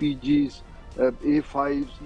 PGs, A5,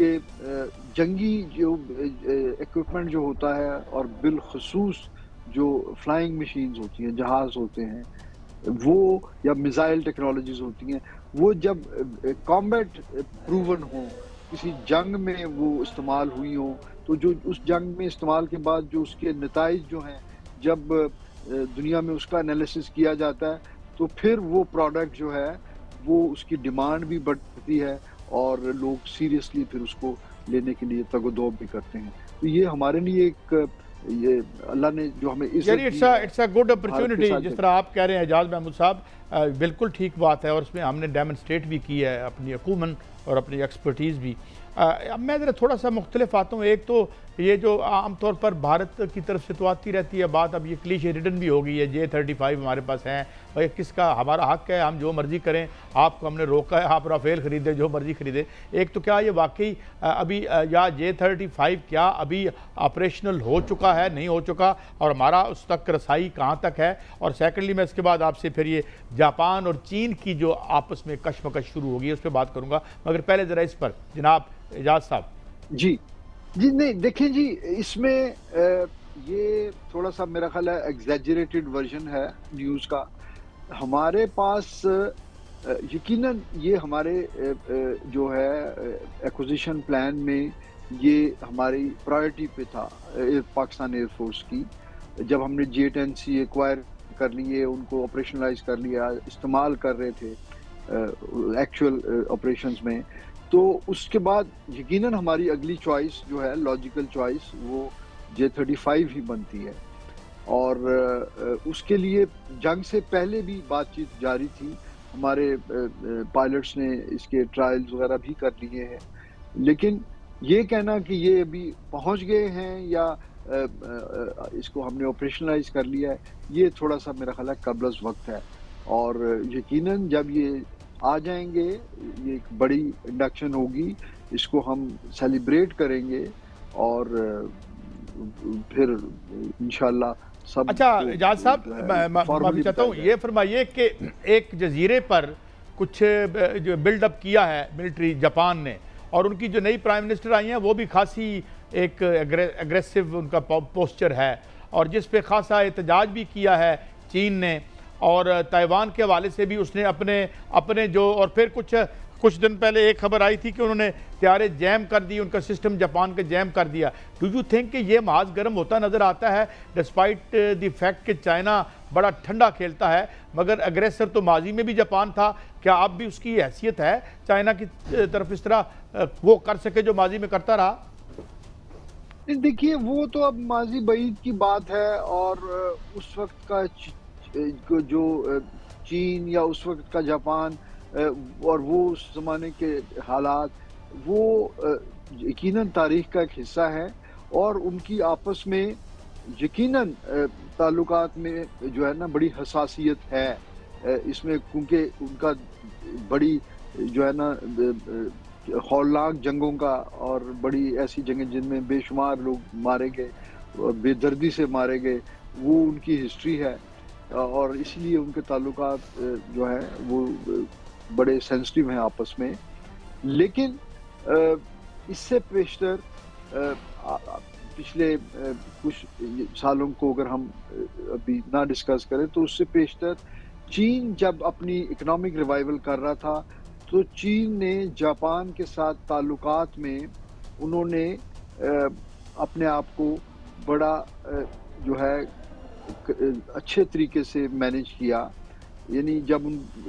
کہ جنگی جو ایکوپمنٹ جو ہوتا ہے اور بالخصوص جو فلائنگ مشینز ہوتی ہیں، جہاز ہوتے ہیں وہ، یا میزائل ٹیکنالوجیز ہوتی ہیں، وہ جب کامبیٹ پروون ہوں، کسی جنگ میں وہ استعمال ہوئی ہوں، تو جو اس جنگ میں استعمال کے بعد جو اس کے نتائج جو ہیں، جب دنیا میں اس کا انالیسس کیا جاتا ہے تو پھر وہ پروڈکٹ جو ہے وہ اس کی ڈیمانڈ بھی بڑھتی ہے اور لوگ سیریسلی پھر اس کو لینے کے لیے تگ و دو بھی کرتے ہیں. تو یہ ہمارے لیے ایک یہ اللہ نے جو ہمیں اٹس اے گڈ اپرچونٹی. جس طرح آپ کہہ رہے ہیں اعجاز محمود صاحب، بالکل ٹھیک بات ہے، اور اس میں ہم نے ڈیمونسٹریٹ بھی کی ہے اپنی اکومن اور اپنی ایکسپرٹیز بھی. اب میں ذرا تھوڑا سا مختلف آتا ہوں. ایک تو یہ جو عام طور پر بھارت کی طرف سے تو آتی رہتی ہے بات، اب یہ کلیشے ریٹن بھی ہو گئی ہے، J-35 ہمارے پاس ہیں، اور کس کا ہمارا حق ہے، ہم جو مرضی کریں، آپ کو ہم نے روکا ہے، آپ رافیل خریدیں، جو مرضی خریدیں. ایک تو کیا یہ واقعی ابھی یا J-35 کیا ابھی آپریشنل ہو چکا ہے، نہیں ہو چکا، اور ہمارا اس تک رسائی کہاں تک ہے؟ اور سیکنڈلی میں اس کے بعد آپ سے پھر یہ جاپان اور چین کی جو آپس میں کشمکش شروع ہوگی اس پہ بات کروں گا، مگر پہلے ذرا اس پر جناب اعجاز صاحب. جی نہیں دیکھیں جی، اس میں یہ تھوڑا سا میرا خیال ہے ایگزیجریٹڈ ورژن ہے نیوز کا. ہمارے پاس یقیناً یہ ہمارے جو ہے ایکوزیشن پلان میں یہ ہماری پرائرٹی پہ تھا پاکستان ایئر فورس کی. جب ہم نے J-10C ایکوائر کر لیے، ان کو آپریشنلائز کر لیا، استعمال کر رہے تھے ایکچوئل آپریشنز میں، تو اس کے بعد یقیناً ہماری اگلی چوائس جو ہے لاجیکل چوائس وہ J-35 ہی بنتی ہے. اور اس کے لیے جنگ سے پہلے بھی بات چیت جاری تھی، ہمارے پائلٹس نے اس کے ٹرائلز وغیرہ بھی کر لیے ہیں. لیکن یہ کہنا کہ یہ ابھی پہنچ گئے ہیں یا اس کو ہم نے آپریشنلائز کر لیا ہے، یہ تھوڑا سا میرا خیال ہے قبل از وقت ہے. اور یقیناً جب یہ آ جائیں گے، یہ ایک بڑی انڈکشن ہوگی، اس کو ہم سیلیبریٹ کریں گے، اور پھر انشاءاللہ سب. اچھا اعجاز صاحب، میں چاہتا ہوں یہ فرمائیے کہ ایک جزیرے پر کچھ جو بلڈ اپ کیا ہے ملٹری جاپان نے، اور ان کی جو نئی پرائم منسٹر آئی ہیں وہ بھی خاصی ایک اگریسو ان کا پوسچر ہے، اور جس پہ خاصا احتجاج بھی کیا ہے چین نے، اور تائیوان کے حوالے سے بھی اس نے اپنے جو، اور پھر کچھ دن پہلے ایک خبر آئی تھی کہ انہوں نے طیارے جیم کر دی، ان کا سسٹم جاپان کا جیم کر دیا. ڈو یو تھنک کہ یہ محاذ گرم ہوتا نظر آتا ہے ڈسپائٹ دی فیکٹ کہ چائنا بڑا ٹھنڈا کھیلتا ہے، مگر اگریسر تو ماضی میں بھی جاپان تھا؟ کیا اب بھی اس کی حیثیت ہے چائنا کی طرف اس طرح وہ کر سکے جو ماضی میں کرتا رہا؟ دیکھیے وہ تو اب ماضی بعید کی بات ہے، اور اس وقت کا جو چین یا اس وقت کا جاپان اور وہ اس زمانے کے حالات، وہ یقیناً تاریخ کا ایک حصہ ہے، اور ان کی آپس میں یقیناً تعلقات میں جو ہے نا بڑی حساسیت ہے اس میں، کیونکہ ان کا بڑی جو ہے نا ہولناک جنگوں کا، اور بڑی ایسی جنگیں جن میں بے شمار لوگ مارے گئے، بے دردی سے مارے گئے، وہ ان کی ہسٹری ہے. اور اس لیے ان کے تعلقات جو ہیں وہ بڑے سینسٹیو ہیں آپس میں. لیکن اس سے پیشتر پچھلے کچھ سالوں کو اگر ہم ابھی نہ ڈسکس کریں تو اس سے پیشتر چین جب اپنی اکنامک ریوائول کر رہا تھا تو چین نے جاپان کے ساتھ تعلقات میں انہوں نے اپنے آپ کو بڑا جو ہے اچھے طریقے سے مینیج کیا. یعنی جب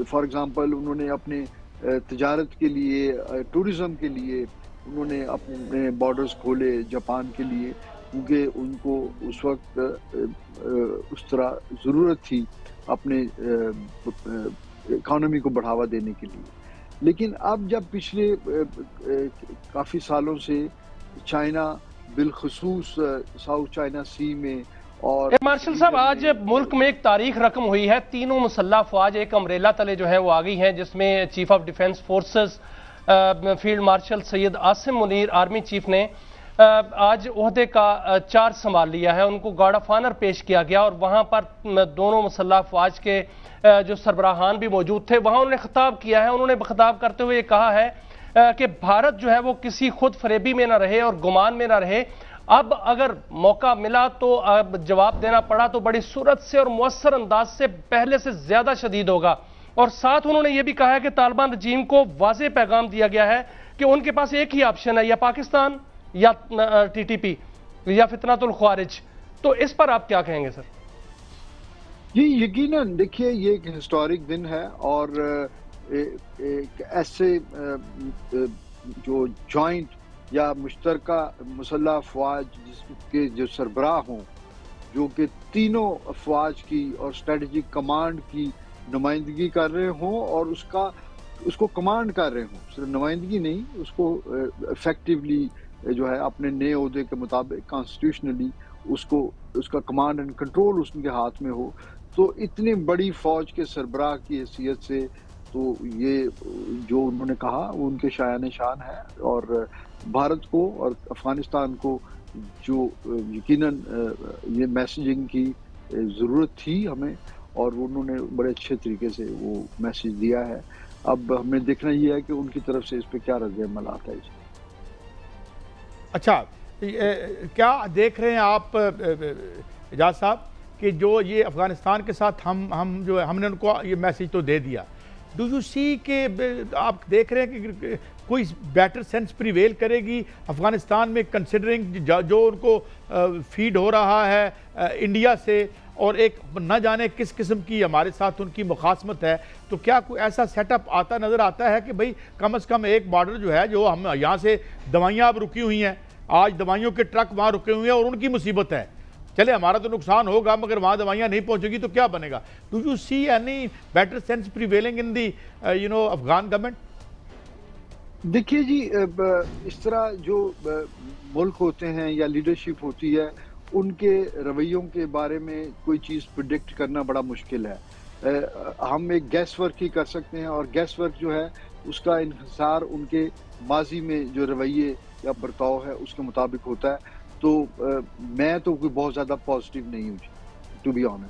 فار ایگزامپل انہوں نے اپنے تجارت کے لیے، ٹورزم کے لیے انہوں نے اپنے بارڈرز کھولے جاپان کے لیے، کیونکہ ان کو اس وقت اس طرح ضرورت تھی اپنے اکانومی کو بڑھاوا دینے کے لیے. لیکن اب جب پچھلے کافی سالوں سے چائنا بالخصوص ساؤتھ چائنا سی میں، اور مارشل صاحب آج ملک میں ایک تاریخ رقم ہوئی ہے. تینوں مسلح افواج ایک امبریلا تلے جو ہے وہ آ گئی ہیں، جس میں chief of defence forces field marshal Syed Asim Munir army chief نے آج عہدے کا چارج سنبھال لیا ہے. ان کو گارڈ آف آنر پیش کیا گیا، اور وہاں پر دونوں مسلح افواج کے جو سربراہان بھی موجود تھے، وہاں انہوں نے خطاب کیا ہے. انہوں نے خطاب کرتے ہوئے یہ کہا ہے کہ بھارت جو ہے وہ کسی خود فریبی میں نہ رہے اور گمان میں نہ رہے. اب اگر موقع ملا تو اب جواب دینا پڑا تو بڑی صورت سے اور مؤثر انداز سے پہلے سے زیادہ شدید ہوگا. اور ساتھ انہوں نے یہ بھی کہا ہے کہ طالبان رجیم کو واضح پیغام دیا گیا ہے کہ ان کے پاس ایک ہی آپشن ہے, یا پاکستان یا ٹی ٹی پی یا فتنۃ الخوارج. تو اس پر آپ کیا کہیں گے سر؟ جی یقیناً دیکھیے یہ ایک ہسٹورک دن ہے, اور ایک ایسے جو جوائنٹ یا مشترکہ مسلح افواج جس کے جو سربراہ ہوں, جو کہ تینوں افواج کی اور اسٹریٹجک کمانڈ کی نمائندگی کر رہے ہوں اور اس کو کمانڈ کر رہے ہوں, صرف نمائندگی نہیں, اس کو افیکٹولی جو ہے اپنے نئے عہدے کے مطابق کانسٹیٹیوشنلی اس کا کمانڈ اینڈ کنٹرول اس کے ہاتھ میں ہو. تو اتنی بڑی فوج کے سربراہ کی حیثیت سے تو یہ جو انہوں نے کہا وہ ان کے شایان شان ہے, اور بھارت کو اور افغانستان کو جو یقیناً یہ میسیجنگ کی ضرورت تھی ہمیں, اور انہوں نے بڑے اچھے طریقے سے وہ میسیج دیا ہے. اب ہمیں دیکھنا یہ ہے کہ ان کی طرف سے اس پہ کیا رد عمل آتا ہے. اچھا, کیا دیکھ رہے ہیں آپ اعجاز صاحب کہ جو یہ افغانستان کے ساتھ ہم نے ان کو یہ میسیج تو دے دیا, ڈو یو سی کہ آپ دیکھ رہے ہیں کہ کوئی بیٹر سینس پریویل کرے گی افغانستان میں, کنسیڈرنگ جو ان کو فیڈ ہو رہا ہے انڈیا سے, اور ایک نہ جانے کس قسم کی ہمارے ساتھ ان کی مخاصمت ہے. تو کیا کوئی ایسا سیٹ اپ آتا نظر آتا ہے کہ بھئی کم از کم ایک بارڈر جو ہے, جو ہم یہاں سے دوائیاں اب رکی ہوئی ہیں, آج دوائیوں کے ٹرک وہاں رکے ہوئے ہیں اور ان کی مصیبت ہے, چلے ہمارا تو نقصان ہوگا مگر وہاں دوائیاں نہیں پہنچے گی تو کیا بنے گا. Do you see any better sense prevailing in the Afghan government? دیکھیے جی, اس طرح جو ملک ہوتے ہیں یا لیڈرشپ ہوتی ہے, ان کے رویوں کے بارے میں کوئی چیز پریڈکٹ کرنا بڑا مشکل ہے. ہم ایک گیس ورک ہی کر سکتے ہیں, اور گیس ورک جو ہے اس کا انحصار ان کے ماضی میں جو رویے یا برتاؤ ہے اس کے مطابق ہوتا ہے. تو میں تو کوئی بہت زیادہ پازیٹیو نہیں ہوں, ٹو بی آنیسٹ.